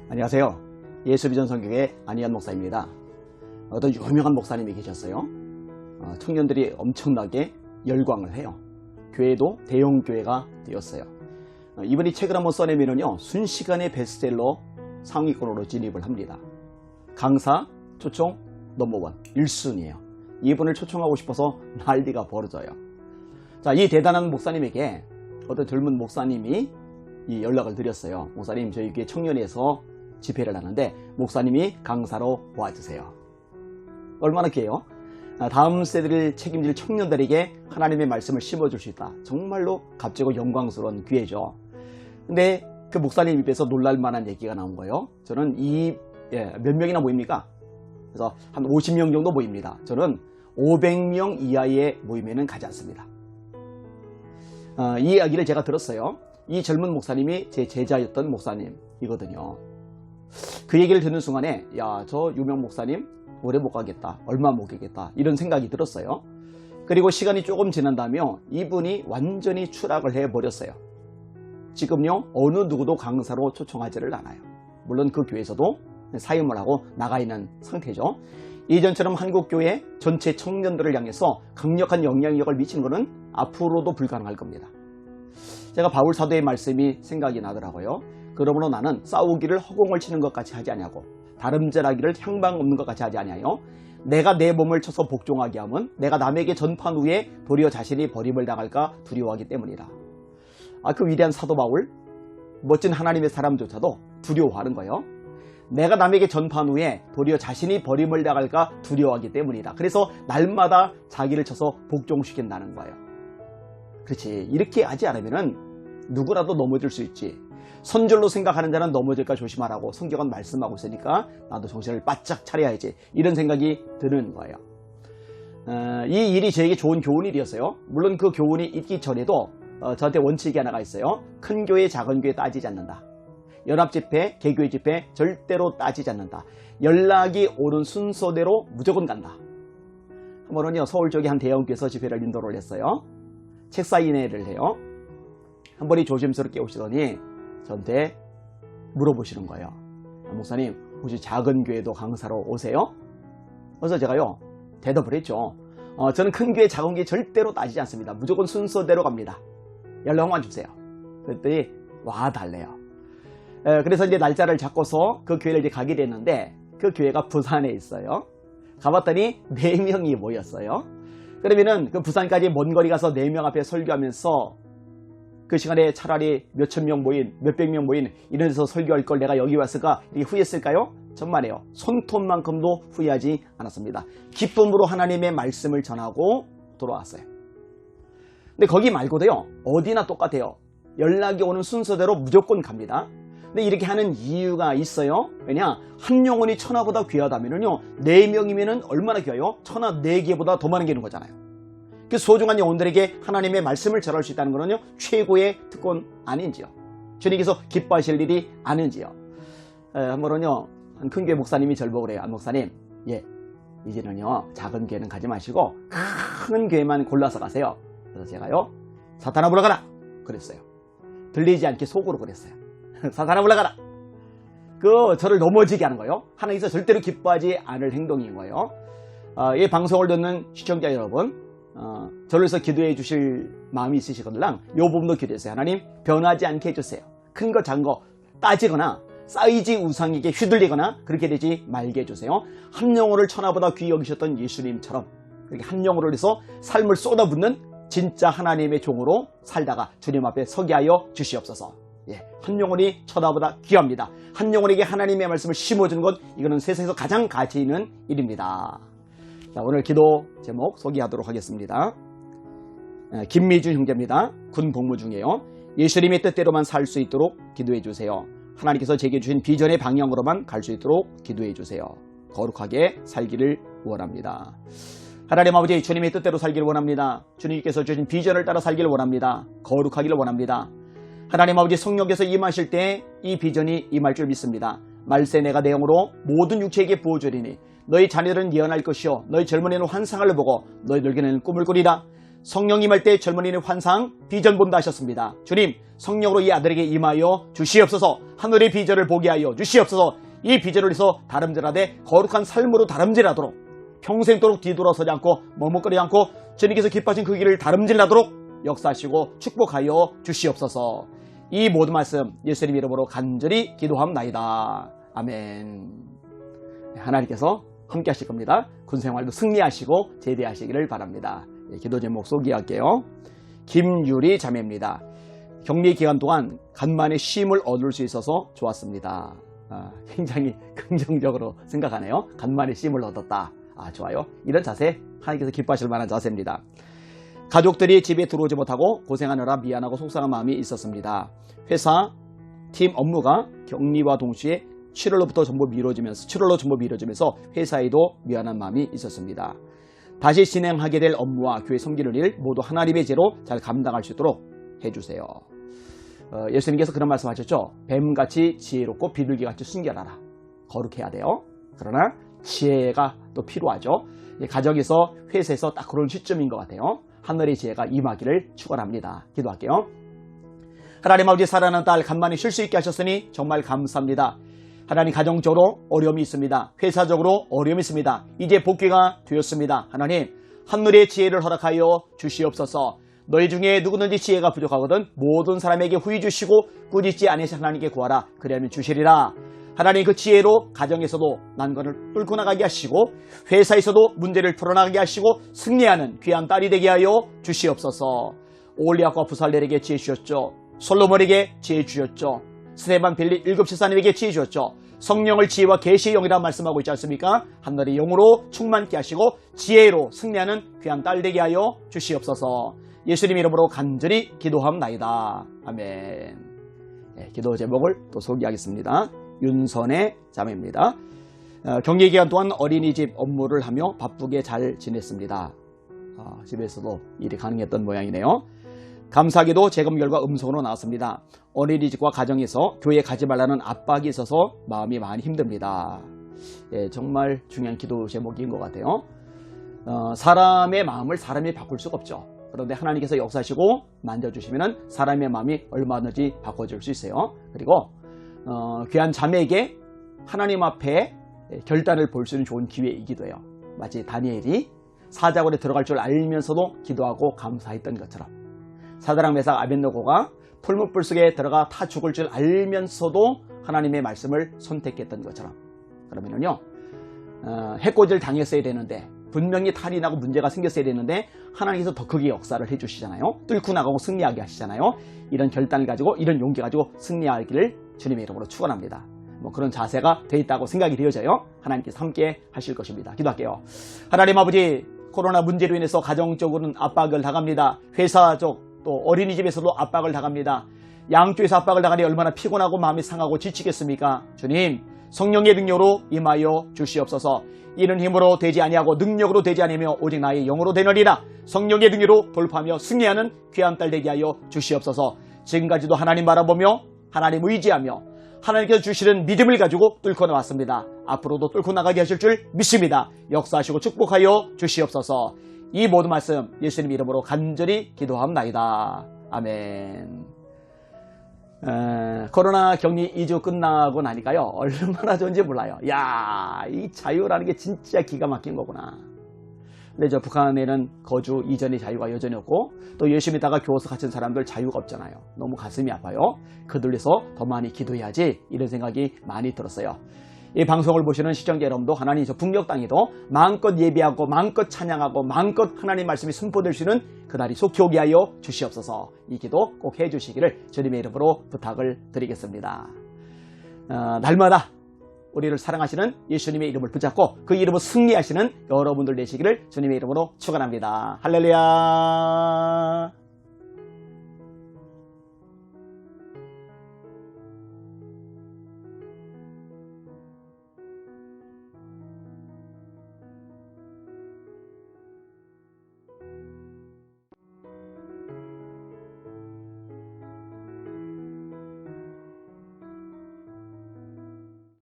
안녕하세요. 예수비전 성경의 안희연 목사입니다. 어떤 유명한 목사님이 계셨어요. 청년들이 엄청나게 열광을 해요. 교회도 대형 교회가 되었어요. 이분이 책을 한번 써내면요, 순식간에 베스트셀러 상위권으로 진입을 합니다. 강사 초청 넘버원 1순위예요. 이분을 초청하고 싶어서 난리가 벌어져요. 자, 이 대단한 목사님에게 어떤 젊은 목사님이 이 연락을 드렸어요. 목사님, 저희 교회 청년회에서 집회를 하는데 목사님이 강사로 도와주세요. 얼마나 귀해요? 다음 세대를 책임질 청년들에게 하나님의 말씀을 심어줄 수 있다. 정말로 값지고 영광스러운 기회죠. 근데 그 목사님 입에서 놀랄만한 얘기가 나온 거예요. 저는 몇 명이나 모입니까? 그래서 한 50명 정도 모입니다. 저는 500명 이하의 모임에는 가지 않습니다. 이 이야기를 제가 들었어요. 이 젊은 목사님이 제 제자였던 목사님이거든요. 그 얘기를 듣는 순간에 저 유명 목사님 오래 못 가겠다, 얼마 못 가겠다, 이런 생각이 들었어요. 그리고 시간이 조금 지난다며 이분이 완전히 추락을 해버렸어요. 지금요, 어느 누구도 강사로 초청하지를 않아요. 물론 그 교회에서도 사임을 하고 나가 있는 상태죠. 이전처럼 한국교회 전체 청년들을 향해서 강력한 영향력을 미치는 것은 앞으로도 불가능할 겁니다. 제가 바울 사도의 말씀이 생각이 나더라고요. 그러므로 나는 싸우기를 허공을 치는 것 같이 하지 아니하고 다름질하기를 향방 없는 것 같이 하지 아니하여 내가 내 몸을 쳐서 복종하게 하면 내가 남에게 전판 후에 도리어 자신이 버림을 당할까 두려워하기 때문이다. 그 위대한 사도 바울, 멋진 하나님의 사람조차도 두려워하는 거예요. 내가 남에게 전판 후에 도리어 자신이 버림을 당할까 두려워하기 때문이다. 그래서 날마다 자기를 쳐서 복종시킨다는 거예요. 그렇지, 이렇게 하지 않으면 누구라도 넘어질 수 있지. 선절로 생각하는 자는 넘어질까 조심하라고 성경은 말씀하고 있으니까 나도 정신을 바짝 차려야지, 이런 생각이 드는 거예요. 이 일이 저에게 좋은 교훈 일이었어요. 물론 그 교훈이 있기 전에도 저한테 원칙이 하나가 있어요. 큰 교회 작은 교회 따지지 않는다. 연합집회 개교회 집회 절대로 따지지 않는다. 연락이 오는 순서대로 무조건 간다. 한 번은요, 서울 쪽에 한 대형교회에서 집회를 인도를 했어요. 책사인회를 해요. 한 번이 조심스럽게 오시더니 저한테 물어보시는 거예요. 목사님, 혹시 작은 교회도 강사로 오세요? 그래서 제가요, 대답을 했죠. 저는 큰 교회 작은 교회 절대로 따지지 않습니다. 무조건 순서대로 갑니다. 연락만 주세요. 그랬더니 와달래요. 그래서 이제 날짜를 잡고서 그 교회를 이제 가게 됐는데, 그 교회가 부산에 있어요. 가봤더니 4명이 모였어요. 그러면은 그 부산까지 먼 거리 가서 4명 앞에 설교하면서 그 시간에 차라리 몇천 명 모인, 몇백 명 모인 이런 데서 설교할 걸 내가 여기 왔을까, 이렇게 후회했을까요? 천만에요. 손톱만큼도 후회하지 않았습니다. 기쁨으로 하나님의 말씀을 전하고 돌아왔어요. 근데 거기 말고도요, 어디나 똑같아요. 연락이 오는 순서대로 무조건 갑니다. 근데 이렇게 하는 이유가 있어요. 왜냐? 한 영혼이 천하보다 귀하다면요, 4명이면은 얼마나 귀해요? 천하 4개보다 더 많은 게 있는 거잖아요. 그 소중한 영혼들에게 하나님의 말씀을 전할 수 있다는 것은요, 최고의 특권 아닌지요? 주님께서 기뻐하실 일이 아닌지요? 한 번은요, 한 큰 교회 목사님이 저를 보고 그래요. 목사님, 이제는요, 작은 교회는 가지 마시고 큰 교회만 골라서 가세요. 그래서 제가요, 사탄아 물러가라 그랬어요. 들리지 않게 속으로 그랬어요. 사탄아 물러가라. 저를 넘어지게 하는 거예요. 하나님께서 절대로 기뻐하지 않을 행동인 거예요. 이 방송을 듣는 시청자 여러분, 저를 위해서 기도해 주실 마음이 있으시거든요. 이 부분도 기도했어요. 하나님, 변하지 않게 해주세요. 큰 거 작은 거 따지거나 사이즈 우상에게 휘둘리거나 그렇게 되지 말게 해주세요. 한 영혼을 천하보다 귀히 여기셨던 예수님처럼 그렇게 한 영혼을 위해서 삶을 쏟아붓는 진짜 하나님의 종으로 살다가 주님 앞에 서게 하여 주시옵소서. 한 영혼이 천하보다 귀합니다. 한 영혼에게 하나님의 말씀을 심어주는 것, 이거는 세상에서 가장 가치 있는 일입니다. 자, 오늘 기도 제목 소개하도록 하겠습니다. 김미준 형제입니다. 군 복무 중이에요. 예수님의 뜻대로만 살 수 있도록 기도해 주세요. 하나님께서 제게 주신 비전의 방향으로만 갈 수 있도록 기도해 주세요. 거룩하게 살기를 원합니다. 하나님 아버지, 주님의 뜻대로 살기를 원합니다. 주님께서 주신 비전을 따라 살기를 원합니다. 거룩하기를 원합니다. 하나님 아버지, 성령께서 임하실 때 이 비전이 임할 줄 믿습니다. 말세 내가 내 영으로 모든 육체에게 부어주리니 너희 자녀들은 예언할 것이요 너희 젊은이는 환상을 보고 너희 늙은이는 꿈을 꾸리라. 성령 임할 때 젊은이는 환상, 비전 본다 하셨습니다. 주님, 성령으로 이 아들에게 임하여 주시옵소서. 하늘의 비전을 보게 하여 주시옵소서. 이 비전을 위해서 다름질하되 거룩한 삶으로 다름질하도록 평생도록 뒤돌아서지 않고 머뭇거리지 않고 주님께서 기뻐하신 그 길을 다름질하도록 역사하시고 축복하여 주시옵소서. 이 모든 말씀 예수님 이름으로 간절히 기도합나이다. 아멘. 하나님께서 함께 하실 겁니다. 군생활도 승리하시고 제대하시기를 바랍니다. 기도 제목 소개할게요. 김유리 자매입니다. 격리 기간 동안 간만에 쉼을 얻을 수 있어서 좋았습니다. 굉장히 긍정적으로 생각하네요. 간만에 쉼을 얻었다. 좋아요. 이런 자세 하나님께서 기뻐하실 만한 자세입니다. 가족들이 집에 들어오지 못하고 고생하느라 미안하고 속상한 마음이 있었습니다. 회사 팀 업무가 격리와 동시에 7월로 전부 미뤄지면서 회사에도 미안한 마음이 있었습니다. 다시 진행하게 될 업무와 교회 섬기는 일 모두 하나님의 죄로 잘 감당할 수 있도록 해주세요. 예수님께서 그런 말씀하셨죠. 뱀같이 지혜롭고 비둘기같이 순결하라. 거룩해야 돼요. 그러나 지혜가 또 필요하죠. 가정에서 회사에서 딱 그런 시점인 것 같아요. 하늘의 지혜가 임하기를 축원합니다. 기도할게요. 하나님 아버지, 사랑하는 딸 간만에 쉴 수 있게 하셨으니 정말 감사합니다. 하나님, 가정적으로 어려움이 있습니다. 회사적으로 어려움이 있습니다. 이제 복귀가 되었습니다. 하나님, 하늘의 지혜를 허락하여 주시옵소서. 너희 중에 누구든지 지혜가 부족하거든 모든 사람에게 후히 주시고 꾸짖지 아니하신 하나님께 구하라. 그리하면 주시리라. 하나님, 그 지혜로 가정에서도 난관을 뚫고 나가게 하시고 회사에서도 문제를 풀어나가게 하시고 승리하는 귀한 딸이 되게 하여 주시옵소서. 올리압과 부살렐에게 지혜 주셨죠. 솔로몬에게 지혜 주셨죠. 스데반 빌리 7집사님에게 지혜 주셨죠. 성령을 지혜와 계시의 영이라 말씀하고 있지 않습니까? 하늘의 영으로 충만케 하시고 지혜로 승리하는 귀한 딸 되게 하여 주시옵소서. 예수님 이름으로 간절히 기도합나이다. 아멘. 기도 제목을 또 소개하겠습니다. 윤선의 자매입니다. 격리 기간 동안 어린이집 업무를 하며 바쁘게 잘 지냈습니다. 집에서도 일이 가능했던 모양이네요. 감사하게도 재검 결과 음성으로 나왔습니다. 어린이집과 가정에서 교회에 가지 말라는 압박이 있어서 마음이 많이 힘듭니다. 정말 중요한 기도 제목인 것 같아요. 사람의 마음을 사람이 바꿀 수가 없죠. 그런데 하나님께서 역사하시고 만져주시면 사람의 마음이 얼마든지 바꿔줄 수 있어요. 그리고 귀한 자매에게 하나님 앞에 결단을 볼 수 있는 좋은 기회이기도 해요. 마치 다니엘이 사자굴에 들어갈 줄 알면서도 기도하고 감사했던 것처럼, 사드락 메삭 아벳느고가 풀무불 속에 들어가 타 죽을 줄 알면서도 하나님의 말씀을 선택했던 것처럼, 그러면은요, 해코지를 당했어야 되는데, 분명히 탈이 나고 문제가 생겼어야 되는데 하나님께서 더 크게 역사를 해주시잖아요. 뚫고 나가고 승리하게 하시잖아요. 이런 결단을 가지고, 이런 용기 가지고 승리하기를 주님의 이름으로 축원합니다. 그런 자세가 돼 있다고 생각이 되어져요. 하나님께서 함께 하실 것입니다. 기도할게요. 하나님 아버지, 코로나 문제로 인해서 가정적으로는 압박을 당합니다. 회사적, 또 어린이집에서도 압박을 당합니다. 양쪽에서 압박을 당하니 얼마나 피곤하고 마음이 상하고 지치겠습니까? 주님, 성령의 능력으로 임하여 주시옵소서. 이는 힘으로 되지 아니하고 능력으로 되지 아니하며 오직 나의 영으로 되느니라. 성령의 능력으로 돌파하며 승리하는 귀한 딸 되게 하여 주시옵소서. 지금까지도 하나님 바라보며 하나님 의지하며 하나님께서 주시는 믿음을 가지고 뚫고 나왔습니다. 앞으로도 뚫고 나가게 하실 줄 믿습니다. 역사하시고 축복하여 주시옵소서. 이 모든 말씀 예수님 이름으로 간절히 기도합나이다. 아멘. 코로나 격리 2주 끝나고 나니까요, 얼마나 좋은지 몰라요. 이 자유라는 게 진짜 기가 막힌 거구나. 근데 저 북한에는 거주 이전의 자유가 여전히 없고, 또 열심히 있다가 교도소 갇힌 사람들 자유가 없잖아요. 너무 가슴이 아파요. 그들 위해서 더 많이 기도해야지, 이런 생각이 많이 들었어요. 이 방송을 보시는 시청자 여러분도 하나님 저 북녘 땅에도 마음껏 예배하고 마음껏 찬양하고 마음껏 하나님 말씀이 선포될 수 있는 그날이 속히 오게 하여 주시옵소서. 이 기도 꼭 해주시기를 주님의 이름으로 부탁을 드리겠습니다. 날마다 우리를 사랑하시는 예수님의 이름을 붙잡고 그 이름으로 승리하시는 여러분들 되시기를 주님의 이름으로 축원합니다. 할렐루야.